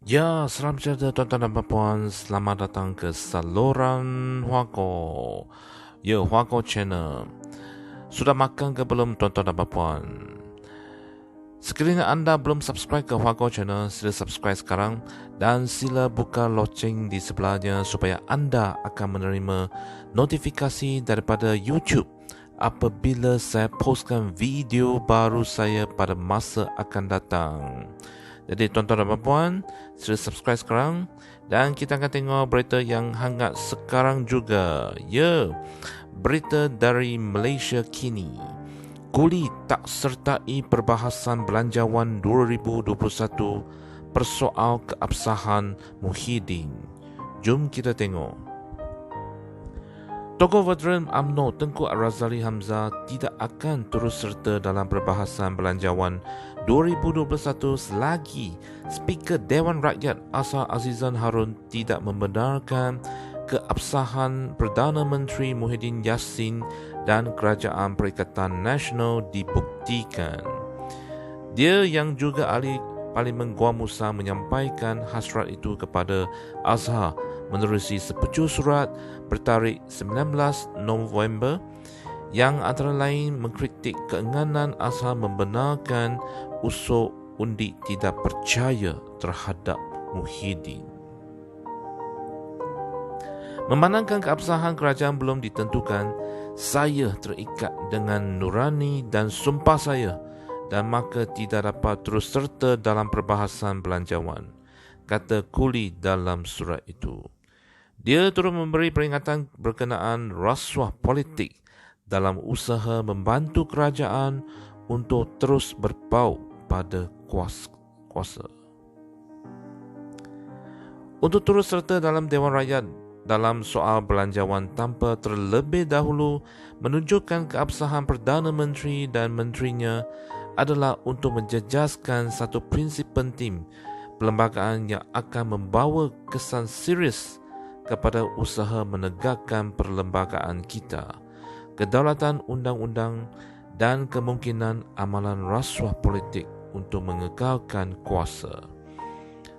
Ya, salam sejahtera tuan-tuan dan puan. Selamat datang ke saluran Huago. Ya, Huago Channel. Sudah makan ke belum tuan-tuan dan puan? Sekiranya anda belum subscribe ke Huago Channel, sila subscribe sekarang dan sila buka loceng di sebelahnya supaya anda akan menerima notifikasi daripada YouTube apabila saya postkan video baru saya pada masa akan datang. Jadi tuan-tuan dan puan, sila subscribe sekarang dan kita akan tengok berita yang hangat sekarang juga. Ya, berita dari Malaysia kini. Kuli tak sertai perbahasan Belanjawan 2021 persoal keabsahan Muhyiddin. Jom kita tengok. Tokoh veteran UMNO Tengku Razali Hamzah tidak akan terus serta dalam perbahasan Belanjawan 2021 selagi Speaker Dewan Rakyat Asar Azizan Harun tidak membenarkan keabsahan Perdana Menteri Muhyiddin Yassin dan Kerajaan Perikatan Nasional dibuktikan. Dia yang juga ahli Parlimen Gua Musa menyampaikan hasrat itu kepada Azhar menerusi sepucuk surat bertarikh 19 November yang antara lain mengkritik keenganan Azhar membenarkan usul undi tidak percaya terhadap Muhyiddin. Memandangkan keabsahan kerajaan belum ditentukan, saya terikat dengan nurani dan sumpah saya dan maka tidak dapat terus serta dalam perbahasan belanjawan, kata Kuli dalam surat itu. Dia turut memberi peringatan berkenaan rasuah politik dalam usaha membantu kerajaan untuk terus berpaut pada kuasa. Untuk terus serta dalam Dewan Rakyat dalam soal belanjawan tanpa terlebih dahulu menunjukkan keabsahan Perdana Menteri dan menterinya adalah untuk menjejaskan satu prinsip penting perlembagaan yang akan membawa kesan serius kepada usaha menegakkan perlembagaan kita, kedaulatan undang-undang dan kemungkinan amalan rasuah politik untuk mengekalkan kuasa.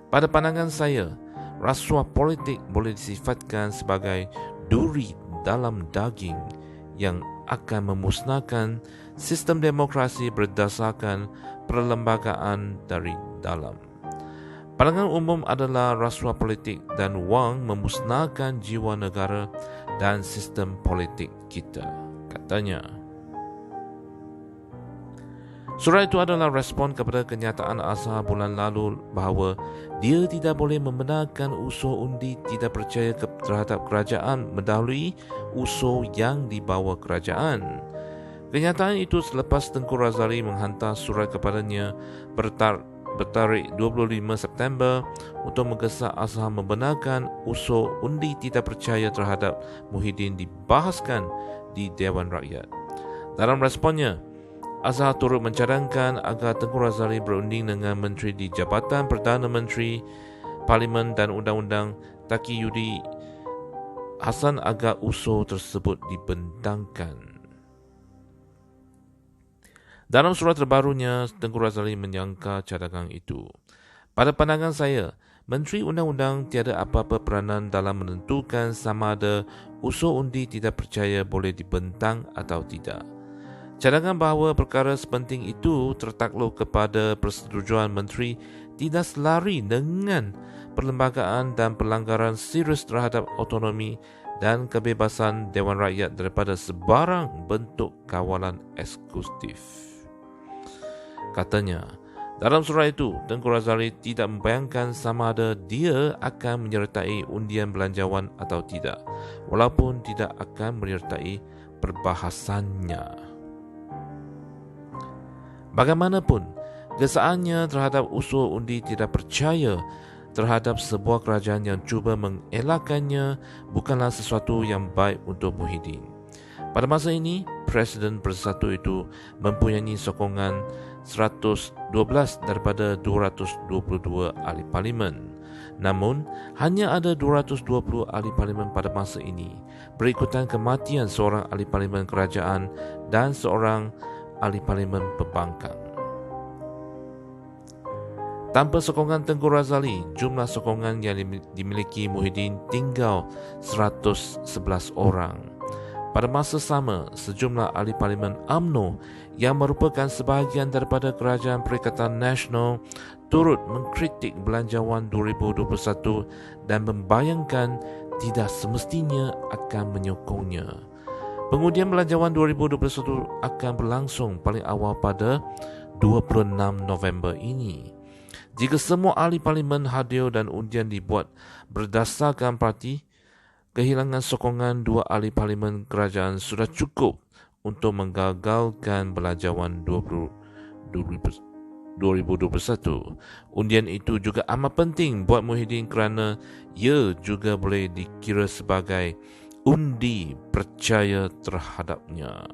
Pada pandangan saya, rasuah politik boleh disifatkan sebagai duri dalam daging yang akan memusnahkan sistem demokrasi berdasarkan perlembagaan dari dalam. Pandangan umum adalah rasuah politik dan wang memusnahkan jiwa negara dan sistem politik kita, katanya. Surat itu adalah respon kepada kenyataan Azhar bulan lalu bahawa dia tidak boleh membenarkan usul undi tidak percaya terhadap kerajaan mendahului usul yang dibawa kerajaan. Kenyataan itu selepas Tengku Razali menghantar surat kepadanya bertarikh 25 September untuk menggesa Azhar membenarkan usul undi tidak percaya terhadap Muhyiddin dibahaskan di Dewan Rakyat. Dalam responnya, Azhar turut mencadangkan agar Tengku Razali berunding dengan menteri di Jabatan Perdana Menteri, Parlimen dan Undang-Undang Taki Yudi Hasan agar usul tersebut dibentangkan. Dalam surat terbarunya, Tengku Razali menyangka cadangan itu. Pada pandangan saya, Menteri Undang-Undang tiada apa-apa peranan dalam menentukan sama ada usul undi tidak percaya boleh dibentang atau tidak. Cadangan bahawa perkara sepenting itu tertakluk kepada persetujuan menteri tidak selari dengan perlembagaan dan pelanggaran serius terhadap autonomi dan kebebasan Dewan Rakyat daripada sebarang bentuk kawalan eksekutif. Katanya, dalam surat itu, Tengku Razali tidak membayangkan sama ada dia akan menyertai undian belanjawan atau tidak, walaupun tidak akan menyertai perbahasannya. Bagaimanapun, gesaannya terhadap usul undi tidak percaya terhadap sebuah kerajaan yang cuba mengelakkannya bukanlah sesuatu yang baik untuk Muhyiddin. Pada masa ini, Presiden Bersatu itu mempunyai sokongan 112 daripada 222 ahli parlimen. Namun, hanya ada 220 ahli parlimen pada masa ini, berikutan kematian seorang ahli parlimen kerajaan dan seorang ahli parlimen pembangkang. Tanpa sokongan Tengku Razali, jumlah sokongan yang dimiliki Muhyiddin tinggal 111 orang. Pada masa sama, sejumlah ahli parlimen UMNO yang merupakan sebahagian daripada Kerajaan Perikatan Nasional turut mengkritik Belanjawan 2021 dan membayangkan tidak semestinya akan menyokongnya. Pengundian Belanjawan 2021 akan berlangsung paling awal pada 26 November ini. Jika semua ahli parlimen hadir dan undian dibuat berdasarkan parti, kehilangan sokongan dua ahli parlimen kerajaan sudah cukup untuk menggagalkan Belanjawan 2021. Undian itu juga amat penting buat Muhyiddin kerana ia juga boleh dikira sebagai undi percaya terhadapnya.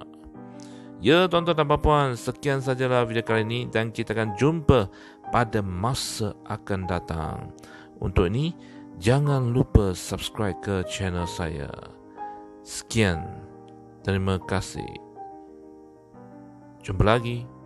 Ya, tuan-tuan dan puan, sekian sajalah video kali ini dan kita akan jumpa pada masa akan datang. Untuk ini, jangan lupa subscribe ke channel saya. Sekian. Terima kasih. Jumpa lagi.